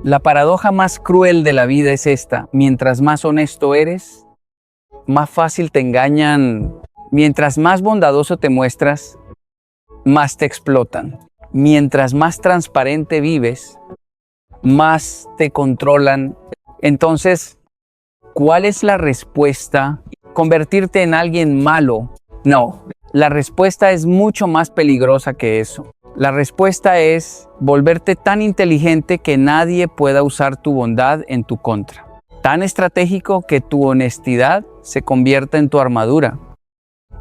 La paradoja más cruel de la vida es esta: mientras más honesto eres, más fácil te engañan. Mientras más bondadoso te muestras, más te explotan. Mientras más transparente vives, más te controlan. Entonces, ¿cuál es la respuesta? ¿Convertirte en alguien malo? No, la respuesta es mucho más peligrosa que eso. La respuesta es volverte tan inteligente que nadie pueda usar tu bondad en tu contra. Tan estratégico que tu honestidad se convierta en tu armadura,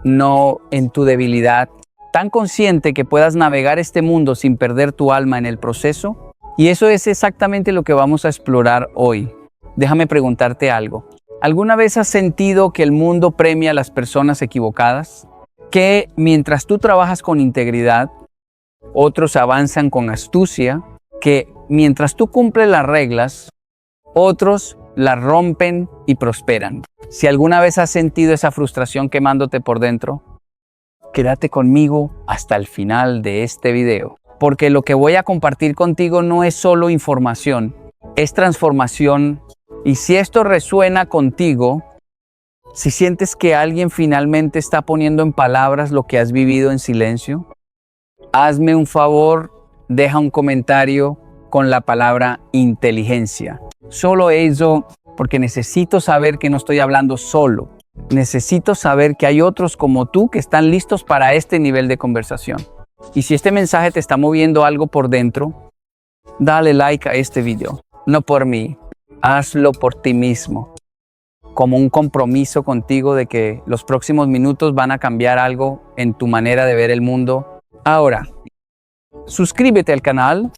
no en tu debilidad. Tan consciente que puedas navegar este mundo sin perder tu alma en el proceso. Y eso es exactamente lo que vamos a explorar hoy. Déjame preguntarte algo. ¿Alguna vez has sentido que el mundo premia a las personas equivocadas? Que mientras tú trabajas con integridad, otros avanzan con astucia. Que mientras tú cumples las reglas, otros las rompen y prosperan. Si alguna vez has sentido esa frustración quemándote por dentro, quédate conmigo hasta el final de este video, porque lo que voy a compartir contigo no es solo información, es transformación. Y si esto resuena contigo, si sientes que alguien finalmente está poniendo en palabras lo que has vivido en silencio, hazme un favor, deja un comentario con la palabra inteligencia. Solo eso, porque necesito saber que no estoy hablando solo. Necesito saber que hay otros como tú que están listos para este nivel de conversación. Y si este mensaje te está moviendo algo por dentro, dale like a este video. No por mí, hazlo por ti mismo. Como un compromiso contigo de que los próximos minutos van a cambiar algo en tu manera de ver el mundo. Ahora, suscríbete al canal,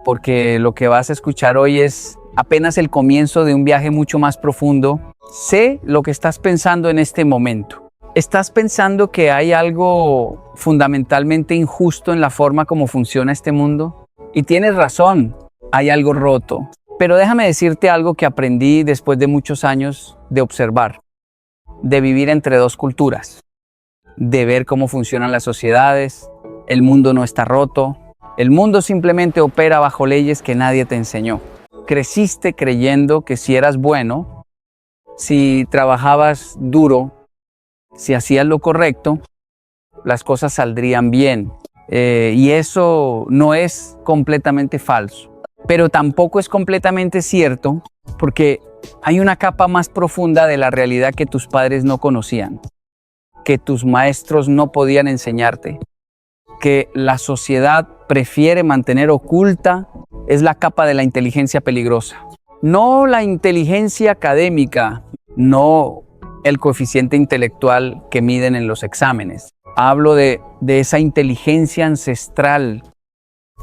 porque lo que vas a escuchar hoy es apenas el comienzo de un viaje mucho más profundo. Sé lo que estás pensando en este momento. ¿Estás pensando que hay algo fundamentalmente injusto en la forma como funciona este mundo? Y tienes razón, hay algo roto. Pero déjame decirte algo que aprendí después de muchos años de observar, de vivir entre dos culturas, de ver cómo funcionan las sociedades. El mundo no está roto, el mundo simplemente opera bajo leyes que nadie te enseñó. Creciste creyendo que si eras bueno, si trabajabas duro, si hacías lo correcto, las cosas saldrían bien. Y eso no es completamente falso, pero tampoco es completamente cierto, porque hay una capa más profunda de la realidad que tus padres no conocían, que tus maestros no podían enseñarte, que la sociedad prefiere mantener oculta. Es la capa de la inteligencia peligrosa. No la inteligencia académica, no el coeficiente intelectual que miden en los exámenes. Hablo de esa inteligencia ancestral,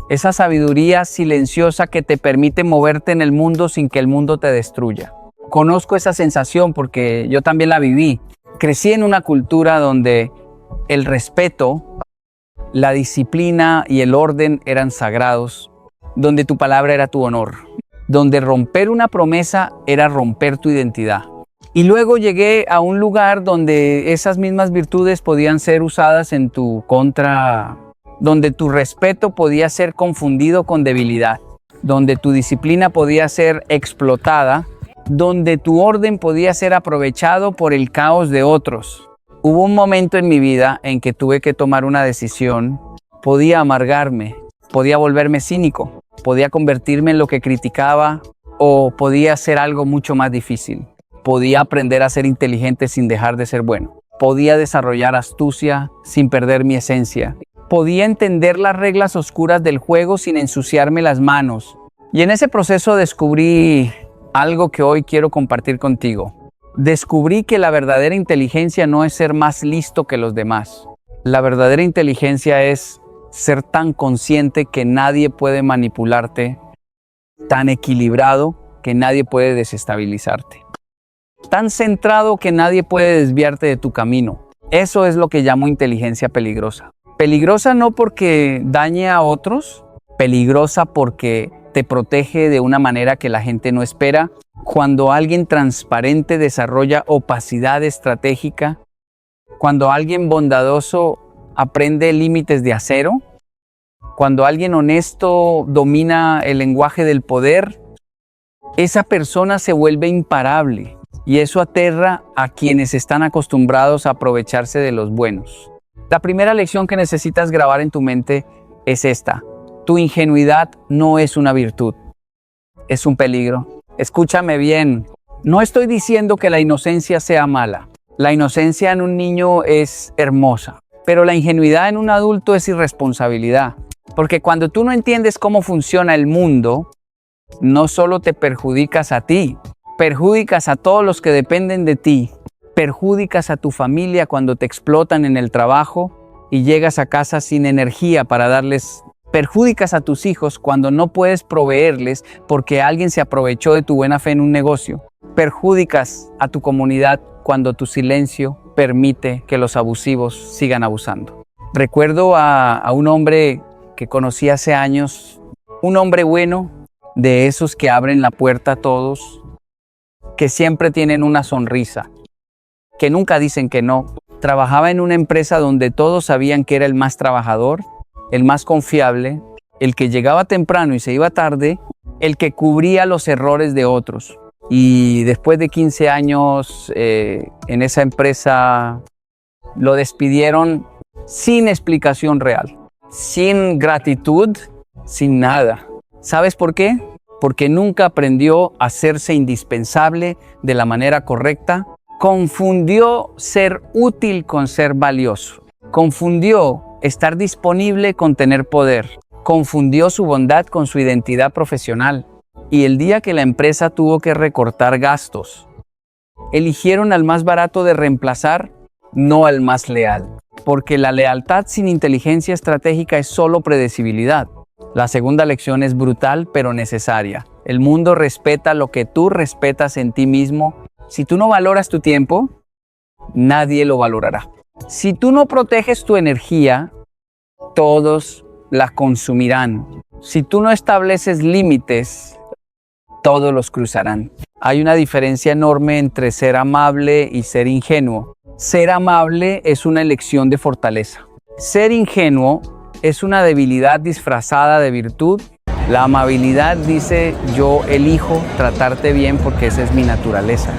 esa sabiduría silenciosa que te permite moverte en el mundo sin que el mundo te destruya. Conozco esa sensación porque yo también la viví. Crecí en una cultura donde el respeto, la disciplina y el orden eran sagrados, donde tu palabra era tu honor, donde romper una promesa era romper tu identidad. Y luego llegué a un lugar donde esas mismas virtudes podían ser usadas en tu contra, donde tu respeto podía ser confundido con debilidad, donde tu disciplina podía ser explotada, donde tu orden podía ser aprovechado por el caos de otros. Hubo un momento en mi vida en que tuve que tomar una decisión. Podía amargarme, podía volverme cínico, podía convertirme en lo que criticaba, o podía hacer algo mucho más difícil. Podía aprender a ser inteligente sin dejar de ser bueno. Podía desarrollar astucia sin perder mi esencia. Podía entender las reglas oscuras del juego sin ensuciarme las manos. Y en ese proceso descubrí algo que hoy quiero compartir contigo. Descubrí que la verdadera inteligencia no es ser más listo que los demás. La verdadera inteligencia es ser tan consciente que nadie puede manipularte, tan equilibrado que nadie puede desestabilizarte, tan centrado que nadie puede desviarte de tu camino. Eso es lo que llamo inteligencia peligrosa. Peligrosa no porque dañe a otros, peligrosa porque te protege de una manera que la gente no espera. Cuando alguien transparente desarrolla opacidad estratégica, cuando alguien bondadoso aprende límites de acero, cuando alguien honesto domina el lenguaje del poder, esa persona se vuelve imparable y eso aterra a quienes están acostumbrados a aprovecharse de los buenos. La primera lección que necesitas grabar en tu mente es esta: tu ingenuidad no es una virtud, es un peligro. Escúchame bien, no estoy diciendo que la inocencia sea mala. La inocencia en un niño es hermosa, pero la ingenuidad en un adulto es irresponsabilidad. Porque cuando tú no entiendes cómo funciona el mundo, no solo te perjudicas a ti, perjudicas a todos los que dependen de ti, perjudicas a tu familia cuando te explotan en el trabajo y llegas a casa sin energía para darles. Perjudicas a tus hijos cuando no puedes proveerles porque alguien se aprovechó de tu buena fe en un negocio. Perjudicas a tu comunidad cuando tu silencio permite que los abusivos sigan abusando. Recuerdo a un hombre que conocí hace años, un hombre bueno, de esos que abren la puerta a todos, que siempre tienen una sonrisa, que nunca dicen que no. Trabajaba en una empresa donde todos sabían que era el más trabajador, el más confiable, el que llegaba temprano y se iba tarde, el que cubría los errores de otros. Y después de 15 años en esa empresa lo despidieron sin explicación real, sin gratitud, sin nada. ¿Sabes por qué? Porque nunca aprendió a hacerse indispensable de la manera correcta. Confundió ser útil con ser valioso. Confundió estar disponible con tener poder. Confundió su bondad con su identidad profesional. Y el día que la empresa tuvo que recortar gastos, eligieron al más barato de reemplazar, no al más leal. Porque la lealtad sin inteligencia estratégica es solo predecibilidad. La segunda lección es brutal pero necesaria. El mundo respeta lo que tú respetas en ti mismo. Si tú no valoras tu tiempo, nadie lo valorará. Si tú no proteges tu energía, todos la consumirán. Si tú no estableces límites, todos los cruzarán. Hay una diferencia enorme entre ser amable y ser ingenuo. Ser amable es una elección de fortaleza. Ser ingenuo es una debilidad disfrazada de virtud. La amabilidad dice: yo elijo tratarte bien porque esa es mi naturaleza,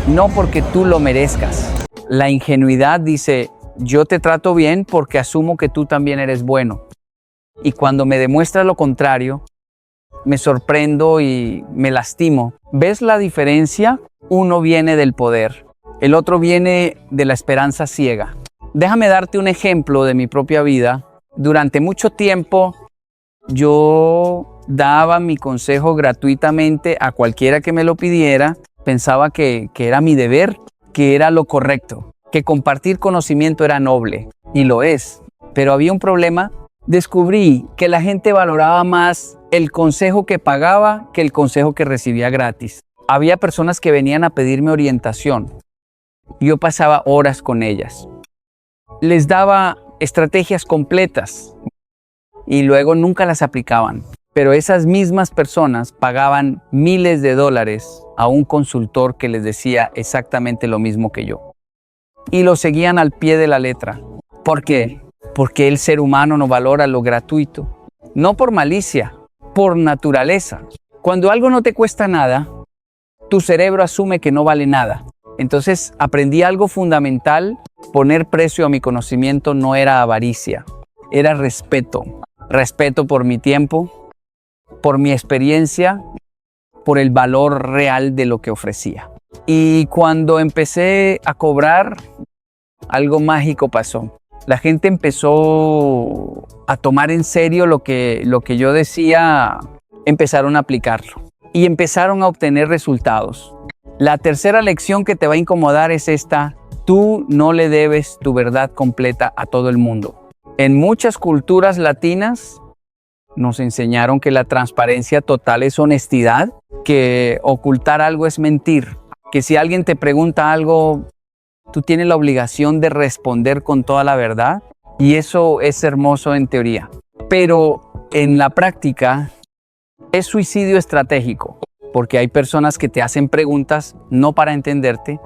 no porque tú lo merezcas. La ingenuidad dice: yo te trato bien porque asumo que tú también eres bueno. Y cuando me demuestras lo contrario, me sorprendo y me lastimo. ¿Ves la diferencia? Uno viene del poder, el otro viene de la esperanza ciega. Déjame darte un ejemplo de mi propia vida. Durante mucho tiempo yo daba mi consejo gratuitamente a cualquiera que me lo pidiera. Pensaba que era mi deber, que era lo correcto, que compartir conocimiento era noble, y lo es. Pero había un problema. Descubrí que la gente valoraba más el consejo que pagaba que el consejo que recibía gratis. Había personas que venían a pedirme orientación. Yo pasaba horas con ellas. Les daba estrategias completas y luego nunca las aplicaban. Pero esas mismas personas pagaban miles de dólares a un consultor que les decía exactamente lo mismo que yo. Y lo seguían al pie de la letra. ¿Por qué? Porque el ser humano no valora lo gratuito. No por malicia, por naturaleza. Cuando algo no te cuesta nada, tu cerebro asume que no vale nada. Entonces aprendí algo fundamental. Poner precio a mi conocimiento no era avaricia, era respeto. Respeto por mi tiempo, por mi experiencia, por el valor real de lo que ofrecía. Y cuando empecé a cobrar, algo mágico pasó. La gente empezó a tomar en serio lo que yo decía, empezaron a aplicarlo y empezaron a obtener resultados. La tercera lección que te va a incomodar es esta: tú no le debes tu verdad completa a todo el mundo. En muchas culturas latinas nos enseñaron que la transparencia total es honestidad, que ocultar algo es mentir, que si alguien te pregunta algo, tú tienes la obligación de responder con toda la verdad, y eso es hermoso en teoría. Pero en la práctica es suicidio estratégico, porque hay personas que te hacen preguntas no para entenderte,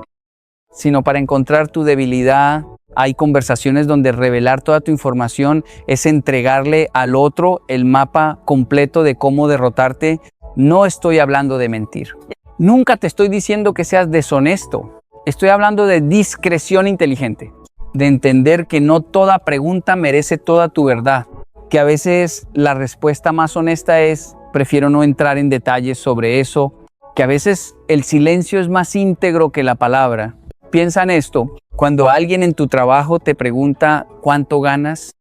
sino para encontrar tu debilidad. Hay conversaciones donde revelar toda tu información es entregarle al otro el mapa completo de cómo derrotarte, No estoy hablando de mentir. Nunca te estoy diciendo que seas deshonesto. Estoy hablando de discreción inteligente, de entender que no toda pregunta merece toda tu verdad, que a veces la respuesta más honesta es prefiero no entrar en detalles sobre eso, que a veces el silencio es más íntegro que la palabra. Piensa en esto, cuando alguien en tu trabajo te pregunta cuánto ganas,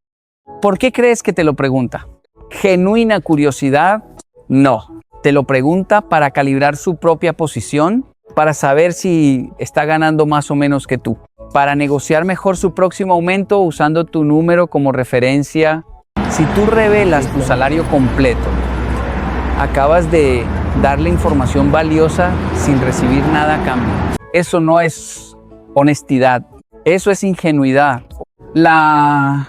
¿por qué crees que te lo pregunta? ¿Genuina curiosidad? No. Te lo pregunta para calibrar su propia posición, para saber si está ganando más o menos que tú, para negociar mejor su próximo aumento usando tu número como referencia. Si tú revelas tu salario completo, acabas de darle información valiosa sin recibir nada a cambio. Eso no es honestidad, eso es ingenuidad. La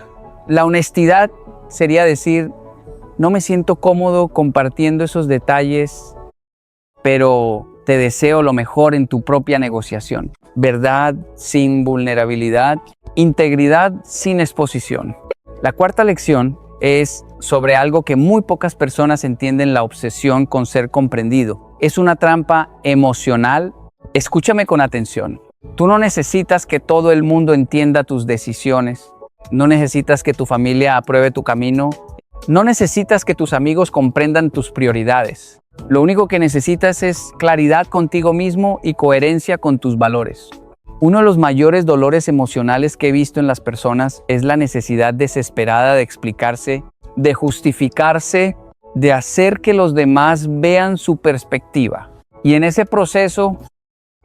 honestidad sería decir, no me siento cómodo compartiendo esos detalles, pero te deseo lo mejor en tu propia negociación. Verdad sin vulnerabilidad, integridad sin exposición. La cuarta lección es sobre algo que muy pocas personas entienden: la obsesión con ser comprendido. Es una trampa emocional. Escúchame con atención. Tú no necesitas que todo el mundo entienda tus decisiones. No necesitas que tu familia apruebe tu camino. No necesitas que tus amigos comprendan tus prioridades. Lo único que necesitas es claridad contigo mismo y coherencia con tus valores. Uno de los mayores dolores emocionales que he visto en las personas es la necesidad desesperada de explicarse, de justificarse, de hacer que los demás vean su perspectiva. Y en ese proceso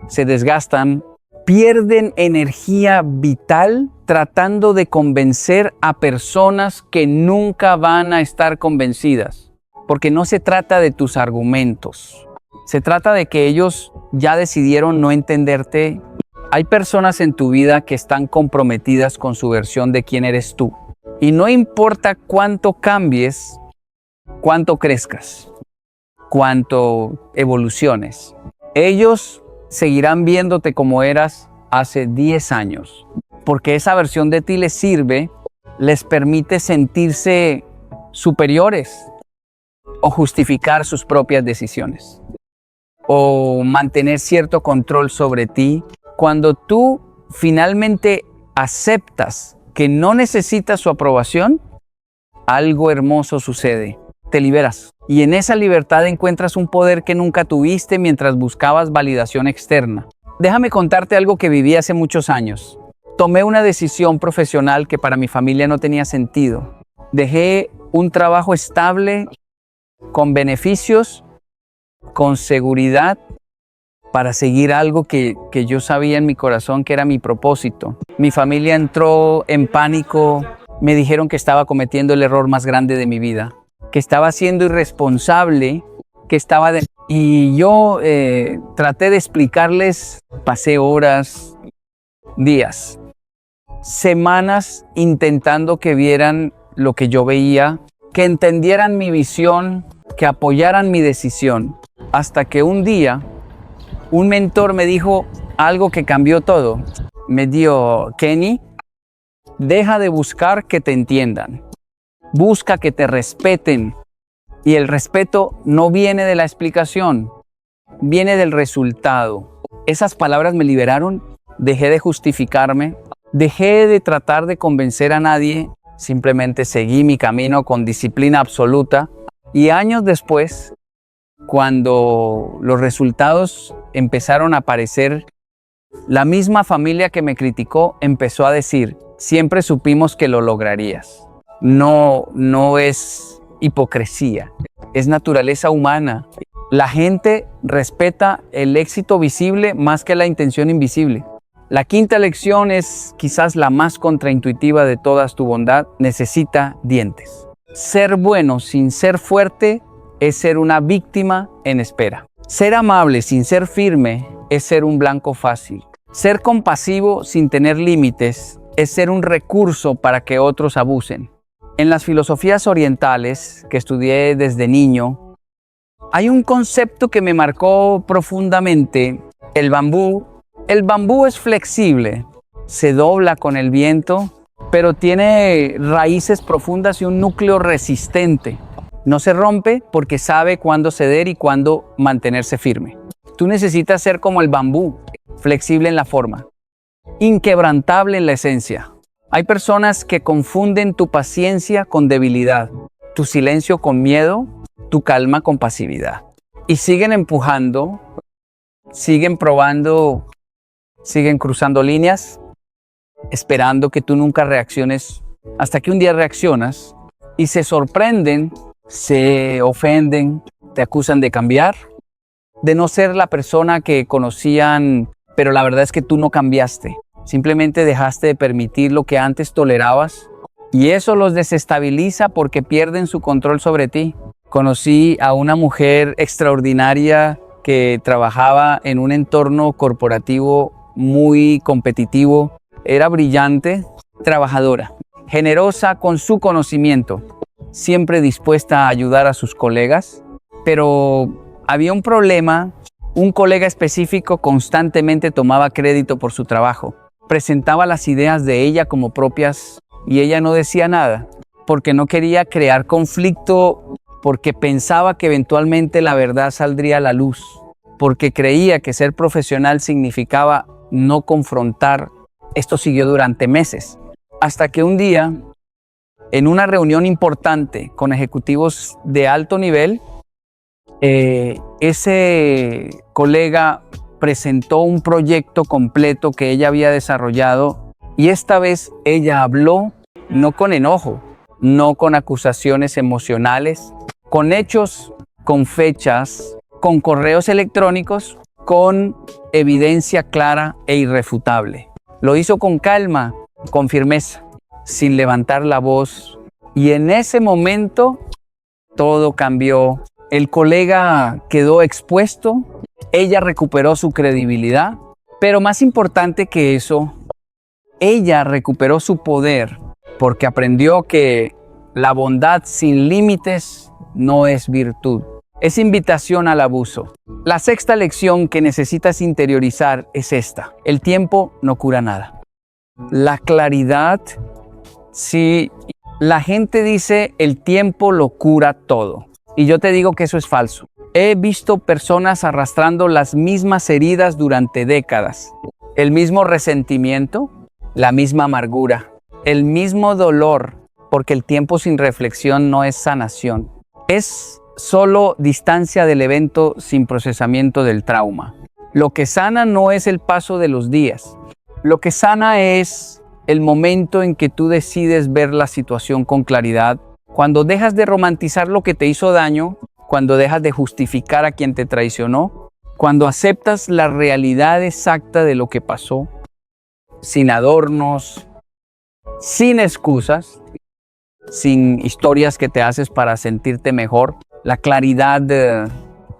se desgastan, pierden energía vital tratando de convencer a personas que nunca van a estar convencidas. Porque no se trata de tus argumentos. Se trata de que ellos ya decidieron no entenderte. Hay personas en tu vida que están comprometidas con su versión de quién eres tú. Y no importa cuánto cambies, cuánto crezcas, cuánto evoluciones. Ellos seguirán viéndote como eras hace 10 años. Porque esa versión de ti les sirve, les permite sentirse superiores, o justificar sus propias decisiones, o mantener cierto control sobre ti. Cuando tú finalmente aceptas que no necesitas su aprobación, algo hermoso sucede. Te liberas. Y en esa libertad encuentras un poder que nunca tuviste mientras buscabas validación externa. Déjame contarte algo que viví hace muchos años. Tomé una decisión profesional que para mi familia no tenía sentido. Dejé un trabajo estable, con beneficios, con seguridad, para seguir algo que yo sabía en mi corazón que era mi propósito. Mi familia entró en pánico, me dijeron que estaba cometiendo el error más grande de mi vida, que estaba siendo irresponsable, y yo traté de explicarles. Pasé horas, días, semanas intentando que vieran lo que yo veía, que entendieran mi visión, que apoyaran mi decisión, hasta que un día un mentor me dijo algo que cambió todo. Me dijo: Kenny, deja de buscar que te entiendan, busca que te respeten. Y el respeto no viene de la explicación, viene del resultado. Esas palabras me liberaron. Dejé de justificarme, dejé de tratar de convencer a nadie. Simplemente seguí mi camino con disciplina absoluta. Y años después, cuando los resultados empezaron a aparecer, la misma familia que me criticó empezó a decir: siempre supimos que lo lograrías. No es hipocresía, es naturaleza humana. La gente respeta el éxito visible más que la intención invisible. La quinta lección es quizás la más contraintuitiva de todas: tu bondad necesita dientes. Ser bueno sin ser fuerte es ser una víctima en espera. Ser amable sin ser firme es ser un blanco fácil. Ser compasivo sin tener límites es ser un recurso para que otros abusen. En las filosofías orientales que estudié desde niño, hay un concepto que me marcó profundamente: el bambú. El bambú es flexible, se dobla con el viento, pero tiene raíces profundas y un núcleo resistente. No se rompe porque sabe cuándo ceder y cuándo mantenerse firme. Tú necesitas ser como el bambú, flexible en la forma, inquebrantable en la esencia. Hay personas que confunden tu paciencia con debilidad, tu silencio con miedo, tu calma con pasividad. Y siguen empujando, siguen probando, siguen cruzando líneas, esperando que tú nunca reacciones, hasta que un día reaccionas y se sorprenden, se ofenden, te acusan de cambiar, de no ser la persona que conocían, pero la verdad es que tú no cambiaste. Simplemente dejaste de permitir lo que antes tolerabas y eso los desestabiliza porque pierden su control sobre ti. Conocí a una mujer extraordinaria que trabajaba en un entorno corporativo muy competitivo. Era brillante, trabajadora, generosa con su conocimiento, siempre dispuesta a ayudar a sus colegas, pero había un problema. Un colega específico constantemente tomaba crédito por su trabajo. Presentaba las ideas de ella como propias y ella no decía nada porque no quería crear conflicto, porque pensaba que eventualmente la verdad saldría a la luz, porque creía que ser profesional significaba no confrontar. Esto siguió durante meses, hasta que un día, en una reunión importante con ejecutivos de alto nivel, ese colega presentó un proyecto completo que ella había desarrollado y esta vez ella habló no con enojo, no con acusaciones emocionales, con hechos, con fechas, con correos electrónicos, con evidencia clara e irrefutable. Lo hizo con calma, con firmeza, sin levantar la voz y en ese momento todo cambió. El colega quedó expuesto, ella recuperó su credibilidad, pero más importante que eso, ella recuperó su poder porque aprendió que la bondad sin límites no es virtud, es invitación al abuso. La sexta lección que necesitas interiorizar es esta: el tiempo no cura nada. La claridad, si la gente dice el tiempo lo cura todo. Y yo te digo que eso es falso. He visto personas arrastrando las mismas heridas durante décadas. El mismo resentimiento, la misma amargura, el mismo dolor, porque el tiempo sin reflexión no es sanación. Es solo distancia del evento sin procesamiento del trauma. Lo que sana no es el paso de los días. Lo que sana es el momento en que tú decides ver la situación con claridad. Cuando dejas de romantizar lo que te hizo daño, cuando dejas de justificar a quien te traicionó, cuando aceptas la realidad exacta de lo que pasó, sin adornos, sin excusas, sin historias que te haces para sentirte mejor, la claridad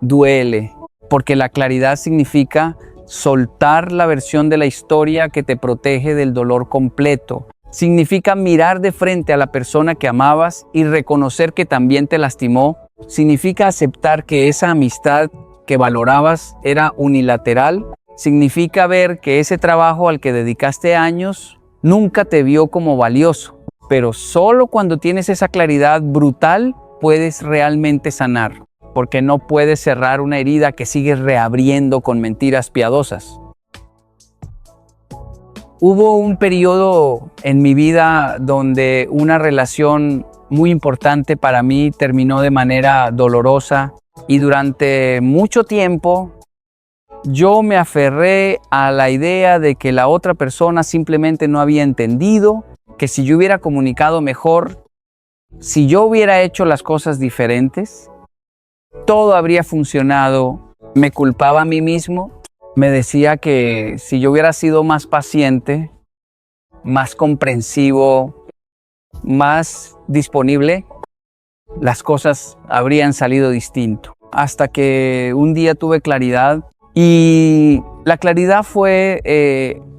duele, porque la claridad significa soltar la versión de la historia que te protege del dolor completo. Significa mirar de frente a la persona que amabas y reconocer que también te lastimó. Significa aceptar que esa amistad que valorabas era unilateral. Significa ver que ese trabajo al que dedicaste años nunca te vio como valioso. Pero solo cuando tienes esa claridad brutal puedes realmente sanar, porque no puedes cerrar una herida que sigues reabriendo con mentiras piadosas. Hubo un periodo en mi vida donde una relación muy importante para mí terminó de manera dolorosa y durante mucho tiempo yo me aferré a la idea de que la otra persona simplemente no había entendido, que si yo hubiera comunicado mejor, si yo hubiera hecho las cosas diferentes, todo habría funcionado. Me culpaba a mí mismo. Me decía que si yo hubiera sido más paciente, más comprensivo, más disponible, las cosas habrían salido distinto. Hasta que un día tuve claridad y la claridad fue,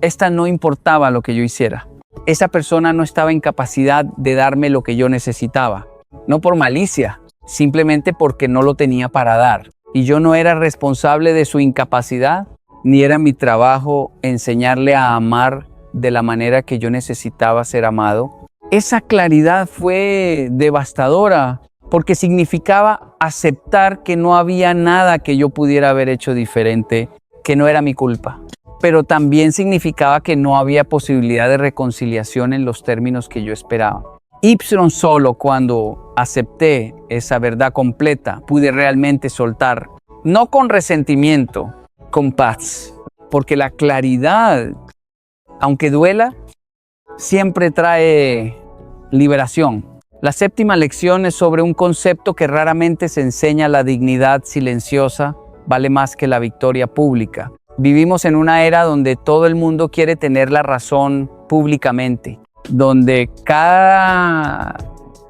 esta no importaba lo que yo hiciera. Esa persona no estaba en capacidad de darme lo que yo necesitaba. No por malicia, simplemente porque no lo tenía para dar. Y yo no era responsable de su incapacidad, ni era mi trabajo enseñarle a amar de la manera que yo necesitaba ser amado. Esa claridad fue devastadora porque significaba aceptar que no había nada que yo pudiera haber hecho diferente, que no era mi culpa. Pero también significaba que no había posibilidad de reconciliación en los términos que yo esperaba. Ipsilon solo cuando acepté esa verdad completa, pude realmente soltar, no con resentimiento, con paz. Porque la claridad, aunque duela, siempre trae liberación. La séptima lección es sobre un concepto que raramente se enseña: la dignidad silenciosa vale más que la victoria pública. Vivimos en una era donde todo el mundo quiere tener la razón públicamente, donde cada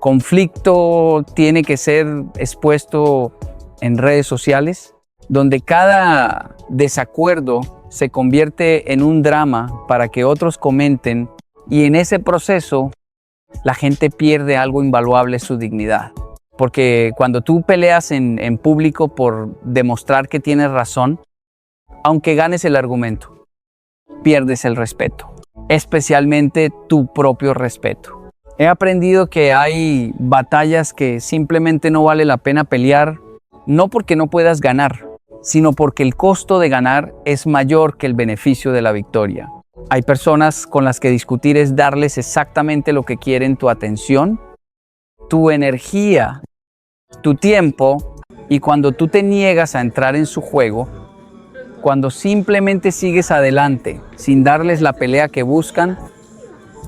conflicto tiene que ser expuesto en redes sociales, donde cada desacuerdo se convierte en un drama para que otros comenten, y en ese proceso la gente pierde algo invaluable: su dignidad. Porque cuando tú peleas en público por demostrar que tienes razón, aunque ganes el argumento, pierdes el respeto, especialmente tu propio respeto. He aprendido que hay batallas que simplemente no vale la pena pelear, no porque no puedas ganar, sino porque el costo de ganar es mayor que el beneficio de la victoria. Hay personas con las que discutir es darles exactamente lo que quieren: tu atención, tu energía, tu tiempo, y cuando tú te niegas a entrar en su juego, cuando simplemente sigues adelante sin darles la pelea que buscan,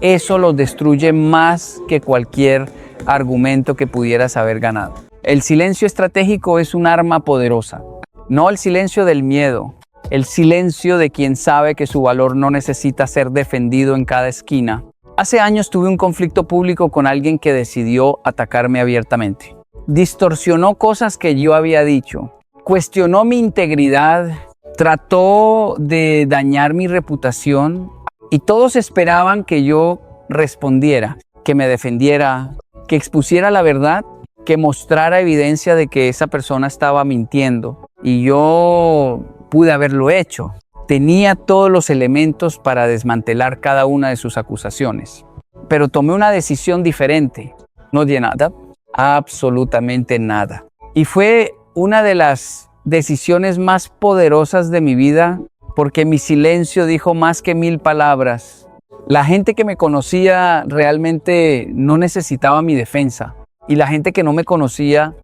eso los destruye más que cualquier argumento que pudieras haber ganado. El silencio estratégico es un arma poderosa, no el silencio del miedo, el silencio de quien sabe que su valor no necesita ser defendido en cada esquina. Hace años tuve un conflicto público con alguien que decidió atacarme abiertamente. Distorsionó cosas que yo había dicho, cuestionó mi integridad, trató de dañar mi reputación, y todos esperaban que yo respondiera, que me defendiera, que expusiera la verdad, que mostrara evidencia de que esa persona estaba mintiendo. Y yo pude haberlo hecho. Tenía todos los elementos para desmantelar cada una de sus acusaciones. Pero tomé una decisión diferente. No di nada, absolutamente nada. Y fue una de las decisiones más poderosas de mi vida, porque mi silencio dijo más que 1000 palabras. La gente que me conocía realmente no necesitaba mi defensa. Y la gente que no me conocía,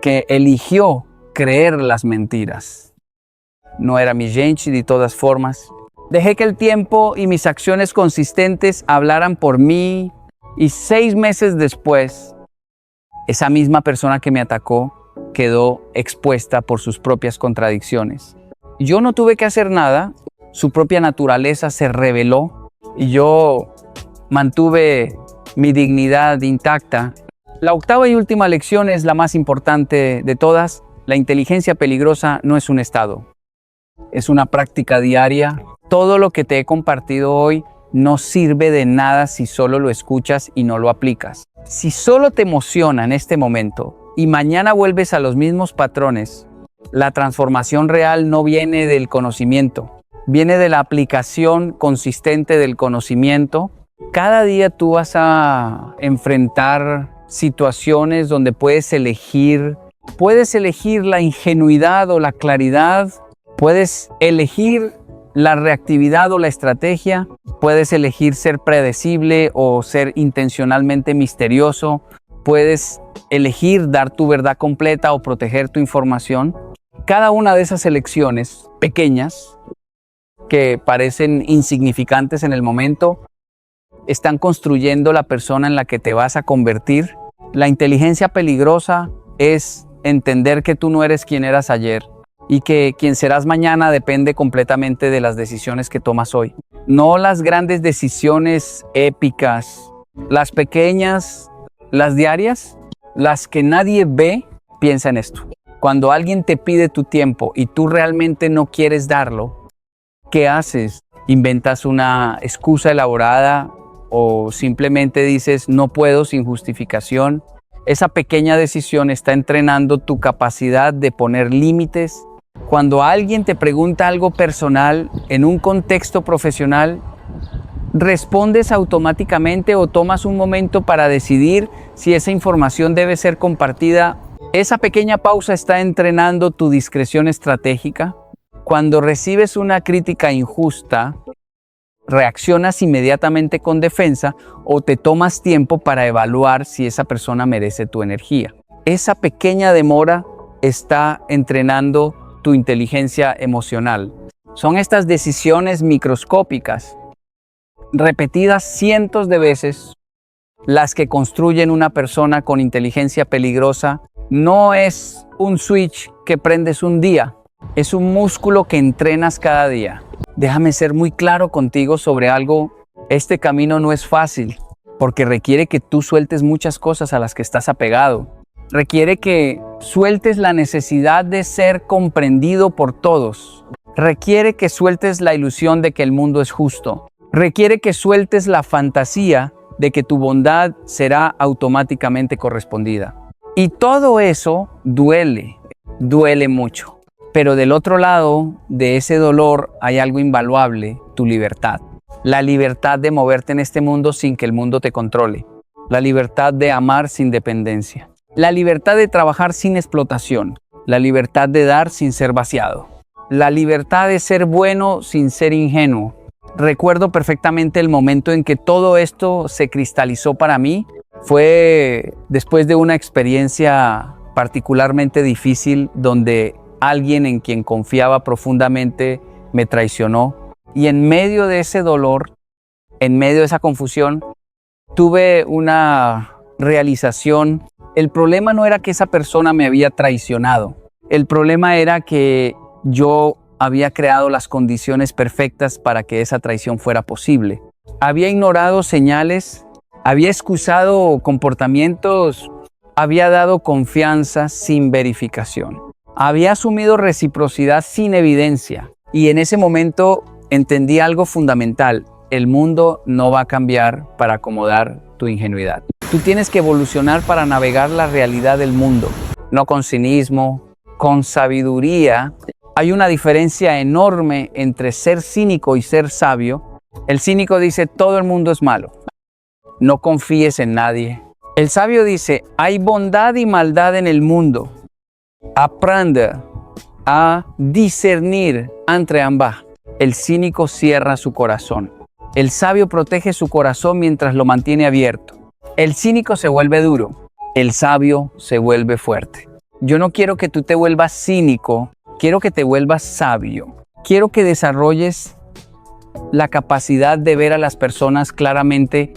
que eligió creer las mentiras, no era mi gente de todas formas. Dejé que el tiempo y mis acciones consistentes hablaran por mí, y 6 meses después, esa misma persona que me atacó quedó expuesta por sus propias contradicciones. Yo no tuve que hacer nada, su propia naturaleza se reveló y yo mantuve mi dignidad intacta. La octava y última lección es la más importante de todas. La inteligencia peligrosa no es un estado, es una práctica diaria. Todo lo que te he compartido hoy no sirve de nada si solo lo escuchas y no lo aplicas. Si solo te emociona en este momento y mañana vuelves a los mismos patrones, la transformación real no viene del conocimiento, viene de la aplicación consistente del conocimiento. Cada día tú vas a enfrentar situaciones donde puedes elegir la ingenuidad o la claridad, puedes elegir la reactividad o la estrategia, puedes elegir ser predecible o ser intencionalmente misterioso, puedes elegir dar tu verdad completa o proteger tu información. Cada una de esas elecciones pequeñas, que parecen insignificantes en el momento, están construyendo la persona en la que te vas a convertir. La inteligencia peligrosa es entender que tú no eres quien eras ayer y que quien serás mañana depende completamente de las decisiones que tomas hoy. No las grandes decisiones épicas, las pequeñas, las diarias, las que nadie ve. Piensa en esto. Cuando alguien te pide tu tiempo y tú realmente no quieres darlo, ¿qué haces? ¿Inventas una excusa elaborada o simplemente dices no puedo sin justificación? Esa pequeña decisión está entrenando tu capacidad de poner límites. Cuando alguien te pregunta algo personal en un contexto profesional, ¿Respondes automáticamente o tomas un momento para decidir si esa información debe ser compartida? Esa pequeña pausa está entrenando tu discreción estratégica. Cuando recibes una crítica injusta, ¿reaccionas inmediatamente con defensa o te tomas tiempo para evaluar si esa persona merece tu energía? Esa pequeña demora está entrenando tu inteligencia emocional. Son estas decisiones microscópicas, repetidas cientos de veces, las que construyen una persona con inteligencia peligrosa. No es un switch que prendes un día, es un músculo que entrenas cada día. Déjame ser muy claro contigo sobre algo. Este camino no es fácil, porque requiere que tú sueltes muchas cosas a las que estás apegado. Requiere que sueltes la necesidad de ser comprendido por todos. Requiere que sueltes la ilusión de que el mundo es justo. Requiere que sueltes la fantasía de que tu bondad será automáticamente correspondida. Y todo eso duele mucho. Pero del otro lado de ese dolor hay algo invaluable, tu libertad. La libertad de moverte en este mundo sin que el mundo te controle. La libertad de amar sin dependencia. La libertad de trabajar sin explotación. La libertad de dar sin ser vaciado. La libertad de ser bueno sin ser ingenuo. Recuerdo perfectamente el momento en que todo esto se cristalizó para mí. Fue después de una experiencia particularmente difícil donde alguien en quien confiaba profundamente me traicionó. Y en medio de ese dolor, en medio de esa confusión, tuve una realización. El problema no era que esa persona me había traicionado. El problema era que yo había creado las condiciones perfectas para que esa traición fuera posible. Había ignorado señales, había excusado comportamientos, había dado confianza sin verificación. Había asumido reciprocidad sin evidencia. Y en ese momento entendí algo fundamental. El mundo no va a cambiar para acomodar tu ingenuidad. Tú tienes que evolucionar para navegar la realidad del mundo. No con cinismo, con sabiduría. Hay una diferencia enorme entre ser cínico y ser sabio. El cínico dice, todo el mundo es malo. No confíes en nadie. El sabio dice, hay bondad y maldad en el mundo. Aprende a discernir entre ambas. El cínico cierra su corazón. El sabio protege su corazón mientras lo mantiene abierto. El cínico se vuelve duro. El sabio se vuelve fuerte. Yo no quiero que tú te vuelvas cínico. Quiero que te vuelvas sabio. Quiero que desarrolles la capacidad de ver a las personas claramente,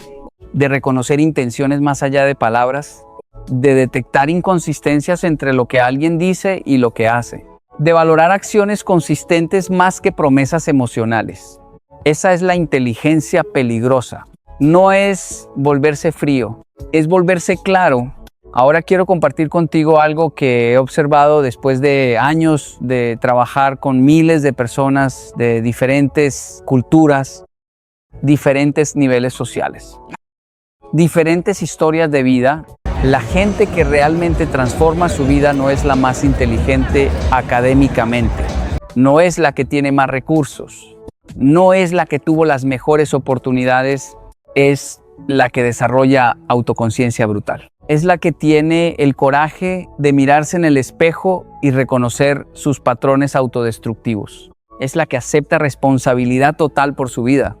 de reconocer intenciones más allá de palabras, de detectar inconsistencias entre lo que alguien dice y lo que hace, de valorar acciones consistentes más que promesas emocionales. Esa es la inteligencia peligrosa. No es volverse frío, es volverse claro. Ahora quiero compartir contigo algo que he observado después de años de trabajar con miles de personas de diferentes culturas, diferentes niveles sociales, diferentes historias de vida. La gente que realmente transforma su vida no es la más inteligente académicamente, no es la que tiene más recursos, no es la que tuvo las mejores oportunidades, es la que desarrolla autoconciencia brutal. Es la que tiene el coraje de mirarse en el espejo y reconocer sus patrones autodestructivos. Es la que acepta responsabilidad total por su vida,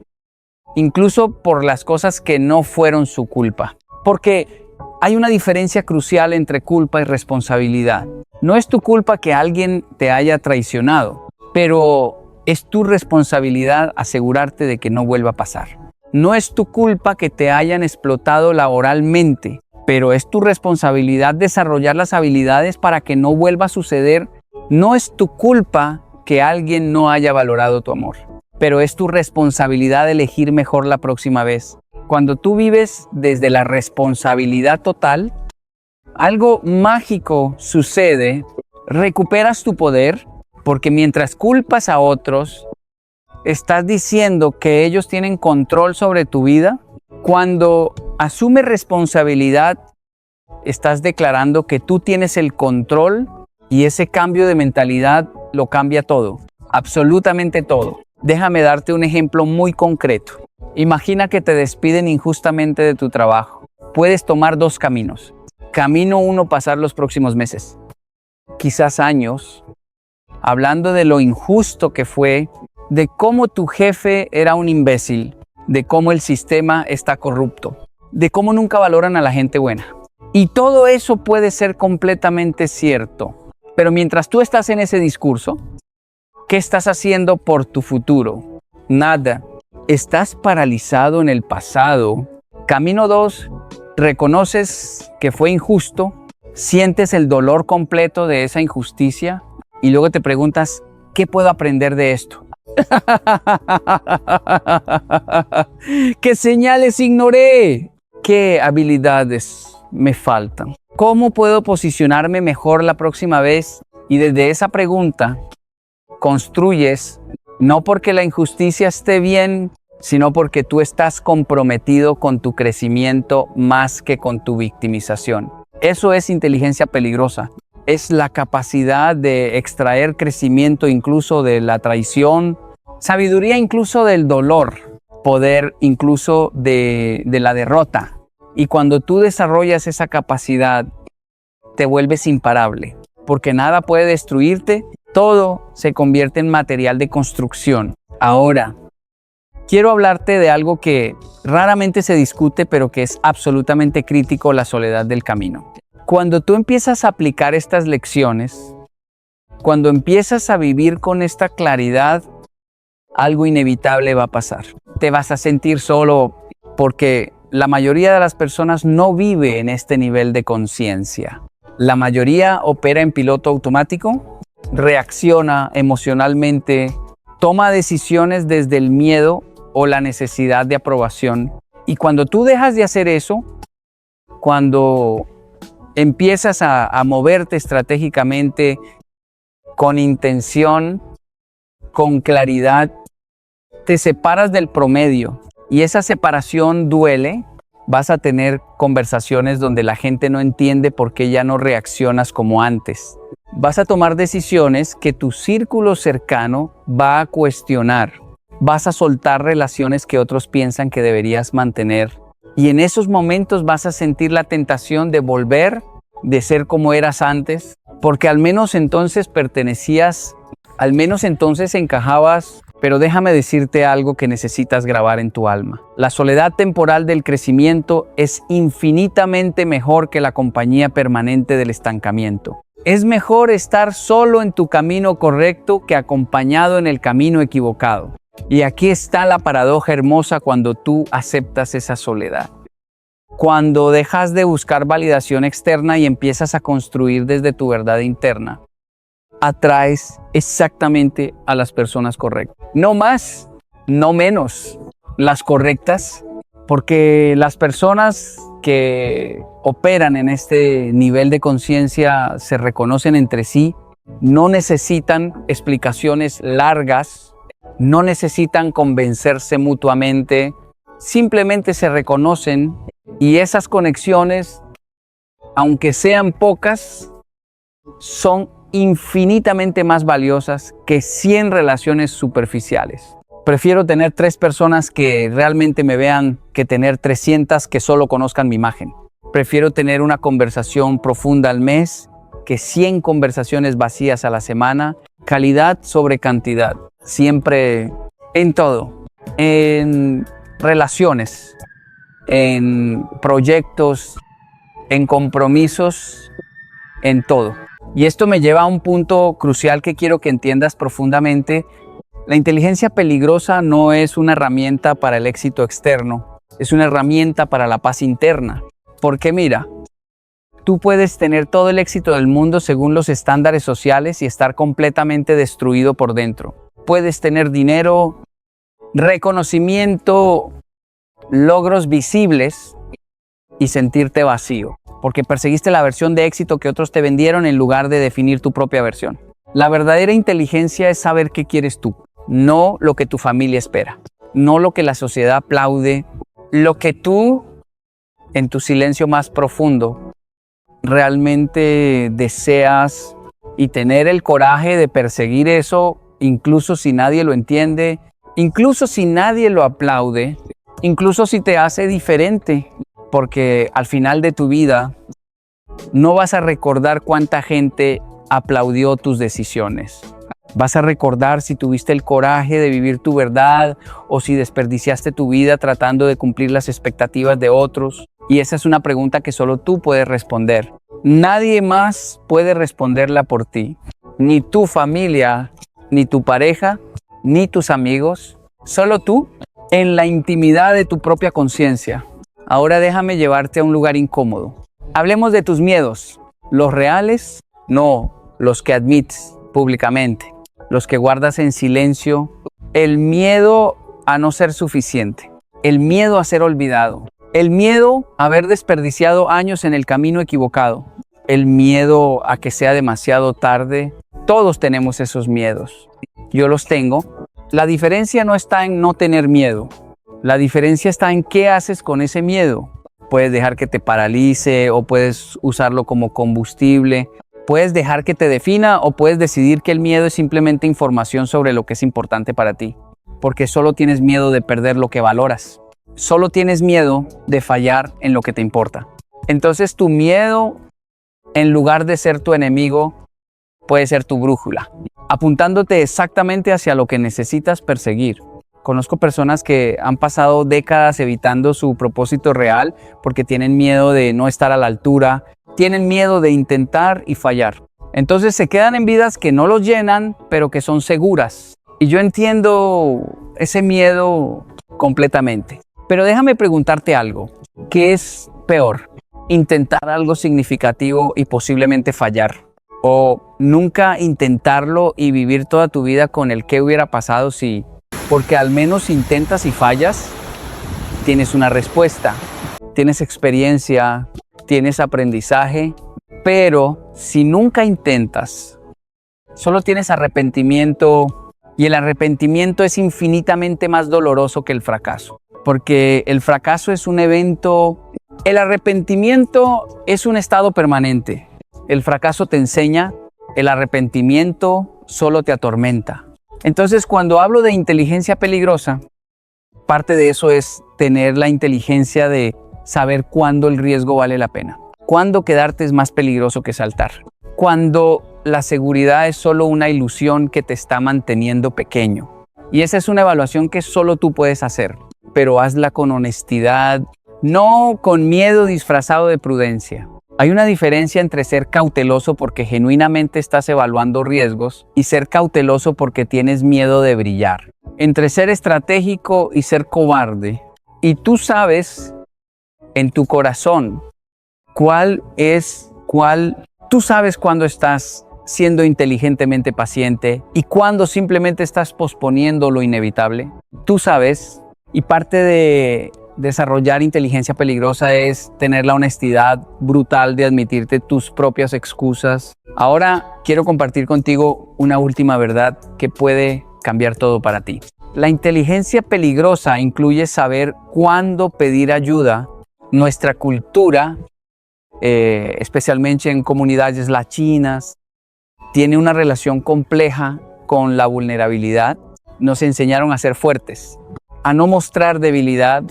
incluso por las cosas que no fueron su culpa. Porque hay una diferencia crucial entre culpa y responsabilidad. No es tu culpa que alguien te haya traicionado, pero es tu responsabilidad asegurarte de que no vuelva a pasar. No es tu culpa que te hayan explotado laboralmente, pero es tu responsabilidad desarrollar las habilidades para que no vuelva a suceder. No es tu culpa que alguien no haya valorado tu amor, pero es tu responsabilidad elegir mejor la próxima vez. Cuando tú vives desde la responsabilidad total, algo mágico sucede. Recuperas tu poder, porque mientras culpas a otros, estás diciendo que ellos tienen control sobre tu vida. Cuando asumes responsabilidad, estás declarando que tú tienes el control, y ese cambio de mentalidad lo cambia todo, absolutamente todo. Déjame darte un ejemplo muy concreto. Imagina que te despiden injustamente de tu trabajo. Puedes tomar dos caminos. Camino uno, pasar los próximos meses, quizás años, hablando de lo injusto que fue, de cómo tu jefe era un imbécil, de cómo el sistema está corrupto, de cómo nunca valoran a la gente buena. Y todo eso puede ser completamente cierto. Pero mientras tú estás en ese discurso, ¿qué estás haciendo por tu futuro? Nada. Estás paralizado en el pasado. Camino 2, reconoces que fue injusto, sientes el dolor completo de esa injusticia y luego te preguntas, ¿qué puedo aprender de esto? ¿Qué señales ignoré? ¿Qué habilidades me faltan? ¿Cómo puedo posicionarme mejor la próxima vez? Y desde esa pregunta construyes, no porque la injusticia esté bien, sino porque tú estás comprometido con tu crecimiento más que con tu victimización. Eso es inteligencia peligrosa. Es la capacidad de extraer crecimiento incluso de la traición, sabiduría incluso del dolor, poder incluso de la derrota. Y cuando tú desarrollas esa capacidad, te vuelves imparable, porque nada puede destruirte, todo se convierte en material de construcción. Ahora, quiero hablarte de algo que raramente se discute, pero que es absolutamente crítico: la soledad del camino. Cuando tú empiezas a aplicar estas lecciones, cuando empiezas a vivir con esta claridad, algo inevitable va a pasar. Te vas a sentir solo porque la mayoría de las personas no vive en este nivel de conciencia. La mayoría opera en piloto automático, reacciona emocionalmente, toma decisiones desde el miedo o la necesidad de aprobación. Y cuando tú dejas de hacer eso, cuando empiezas a moverte estratégicamente, con intención, con claridad, te separas del promedio. Y esa separación duele. Vas a tener conversaciones donde la gente no entiende por qué ya no reaccionas como antes. Vas a tomar decisiones que tu círculo cercano va a cuestionar. Vas a soltar relaciones que otros piensan que deberías mantener. Y en esos momentos vas a sentir la tentación de volver, de ser como eras antes, porque al menos entonces pertenecías, al menos entonces encajabas. Pero déjame decirte algo que necesitas grabar en tu alma. La soledad temporal del crecimiento es infinitamente mejor que la compañía permanente del estancamiento. Es mejor estar solo en tu camino correcto que acompañado en el camino equivocado. Y aquí está la paradoja hermosa cuando tú aceptas esa soledad. Cuando dejas de buscar validación externa y empiezas a construir desde tu verdad interna, atraes exactamente a las personas correctas. No más, no menos, las correctas, porque las personas que operan en este nivel de conciencia se reconocen entre sí, no necesitan explicaciones largas, no necesitan convencerse mutuamente, simplemente se reconocen y esas conexiones, aunque sean pocas, son infinitamente más valiosas que 100 relaciones superficiales. Prefiero tener 3 personas que realmente me vean que tener 300 que solo conozcan mi imagen. Prefiero tener una conversación profunda al mes que 100 conversaciones vacías a la semana. Calidad sobre cantidad. Siempre, en todo. En relaciones, en proyectos, en compromisos, en todo. Y esto me lleva a un punto crucial que quiero que entiendas profundamente. La inteligencia peligrosa no es una herramienta para el éxito externo, es una herramienta para la paz interna. Porque mira, tú puedes tener todo el éxito del mundo según los estándares sociales y estar completamente destruido por dentro. Puedes tener dinero, reconocimiento, logros visibles y sentirte vacío, porque perseguiste la versión de éxito que otros te vendieron en lugar de definir tu propia versión. La verdadera inteligencia es saber qué quieres tú, no lo que tu familia espera, no lo que la sociedad aplaude, lo que tú, en tu silencio más profundo, realmente deseas, y tener el coraje de perseguir eso, incluso si nadie lo entiende, incluso si nadie lo aplaude, incluso si te hace diferente, porque al final de tu vida no vas a recordar cuánta gente aplaudió tus decisiones. Vas a recordar si tuviste el coraje de vivir tu verdad o si desperdiciaste tu vida tratando de cumplir las expectativas de otros. Y esa es una pregunta que solo tú puedes responder. Nadie más puede responderla por ti. Ni tu familia, ni tu pareja, ni tus amigos. Solo tú, en la intimidad de tu propia conciencia. Ahora déjame llevarte a un lugar incómodo. Hablemos de tus miedos. Los reales, no los que admites públicamente. Los que guardas en silencio. El miedo a no ser suficiente. El miedo a ser olvidado. El miedo a haber desperdiciado años en el camino equivocado. El miedo a que sea demasiado tarde. Todos tenemos esos miedos. Yo los tengo. La diferencia no está en no tener miedo. La diferencia está en qué haces con ese miedo. Puedes dejar que te paralice o puedes usarlo como combustible. Puedes dejar que te defina o puedes decidir que el miedo es simplemente información sobre lo que es importante para ti. Porque solo tienes miedo de perder lo que valoras. Solo tienes miedo de fallar en lo que te importa. Entonces tu miedo, en lugar de ser tu enemigo, puede ser tu brújula, apuntándote exactamente hacia lo que necesitas perseguir. Conozco personas que han pasado décadas evitando su propósito real porque tienen miedo de no estar a la altura, tienen miedo de intentar y fallar. Entonces se quedan en vidas que no los llenan, pero que son seguras. Y yo entiendo ese miedo completamente. Pero déjame preguntarte algo. ¿Qué es peor? ¿Intentar algo significativo y posiblemente fallar? ¿O nunca intentarlo y vivir toda tu vida con el qué hubiera pasado si... Porque al menos intentas y fallas, tienes una respuesta, tienes experiencia, tienes aprendizaje, pero si nunca intentas, solo tienes arrepentimiento y el arrepentimiento es infinitamente más doloroso que el fracaso, porque el fracaso es un evento, el arrepentimiento es un estado permanente, el fracaso te enseña, el arrepentimiento solo te atormenta. Entonces, cuando hablo de inteligencia peligrosa, parte de eso es tener la inteligencia de saber cuándo el riesgo vale la pena. Cuándo quedarte es más peligroso que saltar. Cuando la seguridad es solo una ilusión que te está manteniendo pequeño. Y esa es una evaluación que solo tú puedes hacer. Pero hazla con honestidad, no con miedo disfrazado de prudencia. Hay una diferencia entre ser cauteloso porque genuinamente estás evaluando riesgos y ser cauteloso porque tienes miedo de brillar. Entre ser estratégico y ser cobarde. Y tú sabes en tu corazón tú sabes cuándo estás siendo inteligentemente paciente y cuándo simplemente estás posponiendo lo inevitable. Tú sabes, y parte de desarrollar inteligencia peligrosa es tener la honestidad brutal de admitirte tus propias excusas. Ahora quiero compartir contigo una última verdad que puede cambiar todo para ti. La inteligencia peligrosa incluye saber cuándo pedir ayuda. Nuestra cultura, especialmente en comunidades latinas, tiene una relación compleja con la vulnerabilidad. Nos enseñaron a ser fuertes, a no mostrar debilidad,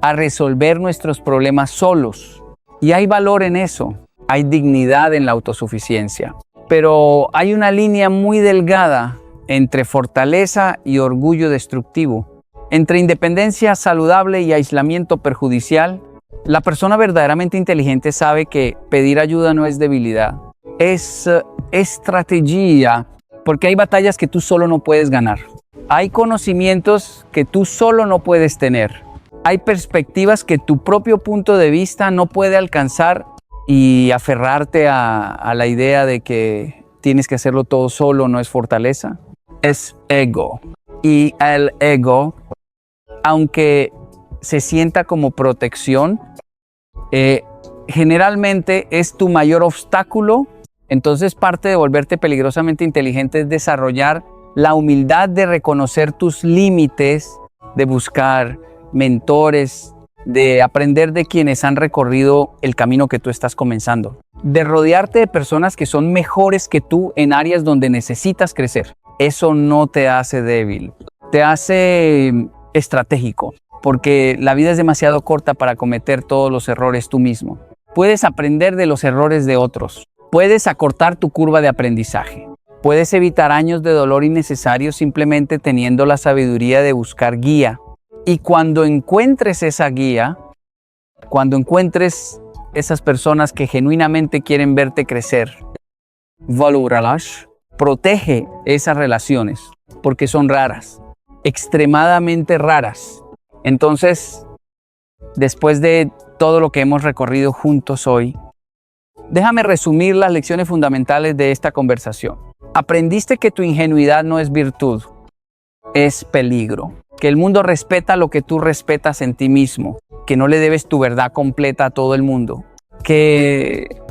a resolver nuestros problemas solos. Y hay valor en eso, hay dignidad en la autosuficiencia. Pero hay una línea muy delgada entre fortaleza y orgullo destructivo, entre independencia saludable y aislamiento perjudicial. La persona verdaderamente inteligente sabe que pedir ayuda no es debilidad, es estrategia, porque hay batallas que tú solo no puedes ganar. Hay conocimientos que tú solo no puedes tener. Hay perspectivas que tu propio punto de vista no puede alcanzar y aferrarte a la idea de que tienes que hacerlo todo solo no es fortaleza, es ego. Y el ego, aunque se sienta como protección, generalmente es tu mayor obstáculo. Entonces parte de volverte peligrosamente inteligente es desarrollar la humildad de reconocer tus límites, de buscar mentores, de aprender de quienes han recorrido el camino que tú estás comenzando, de rodearte de personas que son mejores que tú en áreas donde necesitas crecer. Eso no te hace débil, te hace estratégico, porque la vida es demasiado corta para cometer todos los errores tú mismo. Puedes aprender de los errores de otros. Puedes acortar tu curva de aprendizaje. Puedes evitar años de dolor innecesarios simplemente teniendo la sabiduría de buscar guía. Y cuando encuentres esa guía, cuando encuentres esas personas que genuinamente quieren verte crecer, valóralas, protege esas relaciones, porque son raras, extremadamente raras. Entonces, después de todo lo que hemos recorrido juntos hoy, déjame resumir las lecciones fundamentales de esta conversación. Aprendiste que tu ingenuidad no es virtud, es peligro. Que el mundo respeta lo que tú respetas en ti mismo. Que no le debes tu verdad completa a todo el mundo. Que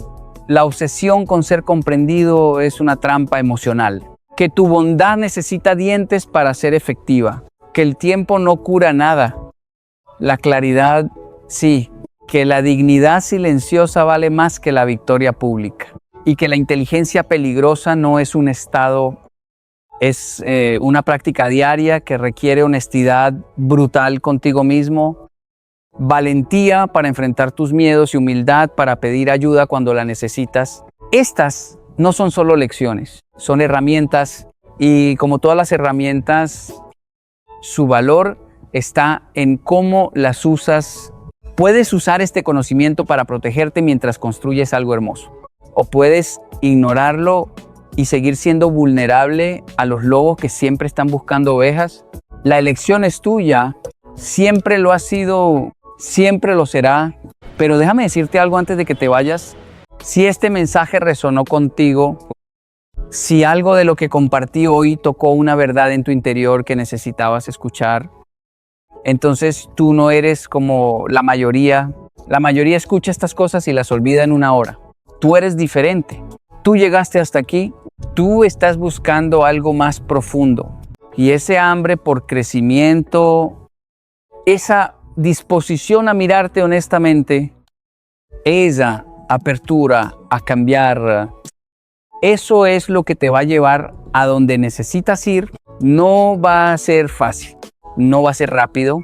la obsesión con ser comprendido es una trampa emocional. Que tu bondad necesita dientes para ser efectiva. Que el tiempo no cura nada. La claridad, sí. Que la dignidad silenciosa vale más que la victoria pública. Y que la inteligencia peligrosa no es un estado, es una práctica diaria que requiere honestidad brutal contigo mismo, valentía para enfrentar tus miedos y humildad para pedir ayuda cuando la necesitas. Estas no son solo lecciones, son herramientas y como todas las herramientas, su valor está en cómo las usas. Puedes usar este conocimiento para protegerte mientras construyes algo hermoso. O puedes ignorarlo y seguir siendo vulnerable a los lobos que siempre están buscando ovejas. La elección es tuya, siempre lo ha sido, siempre lo será. Pero déjame decirte algo antes de que te vayas. Si este mensaje resonó contigo, si algo de lo que compartí hoy tocó una verdad en tu interior que necesitabas escuchar, entonces tú no eres como la mayoría. La mayoría escucha estas cosas y las olvida en una hora. Tú eres diferente. Tú llegaste hasta aquí. Tú estás buscando algo más profundo. Y ese hambre por crecimiento, esa disposición a mirarte honestamente, esa apertura a cambiar, eso es lo que te va a llevar a donde necesitas ir. No va a ser fácil. No va a ser rápido.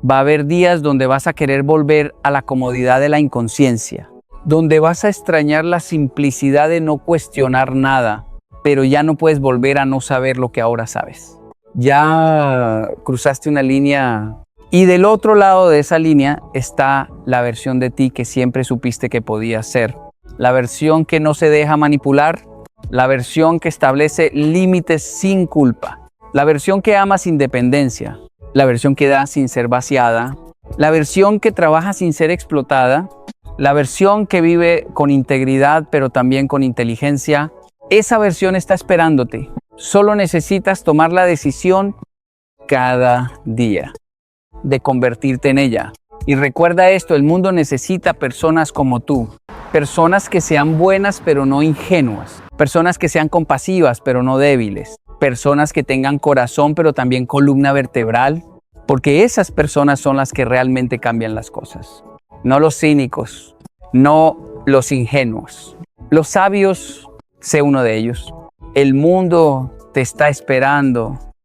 Va a haber días donde vas a querer volver a la comodidad de la inconsciencia, donde vas a extrañar la simplicidad de no cuestionar nada, pero ya no puedes volver a no saber lo que ahora sabes. Ya cruzaste una línea y del otro lado de esa línea está la versión de ti que siempre supiste que podías ser. La versión que no se deja manipular, la versión que establece límites sin culpa, la versión que ama sin dependencia, la versión que da sin ser vaciada, la versión que trabaja sin ser explotada, la versión que vive con integridad pero también con inteligencia. Esa versión está esperándote. Solo necesitas tomar la decisión cada día de convertirte en ella. Y recuerda esto, el mundo necesita personas como tú. Personas que sean buenas pero no ingenuas. Personas que sean compasivas pero no débiles. Personas que tengan corazón pero también columna vertebral. Porque esas personas son las que realmente cambian las cosas. No los cínicos, no los ingenuos. Los sabios, sé uno de ellos. El mundo te está esperando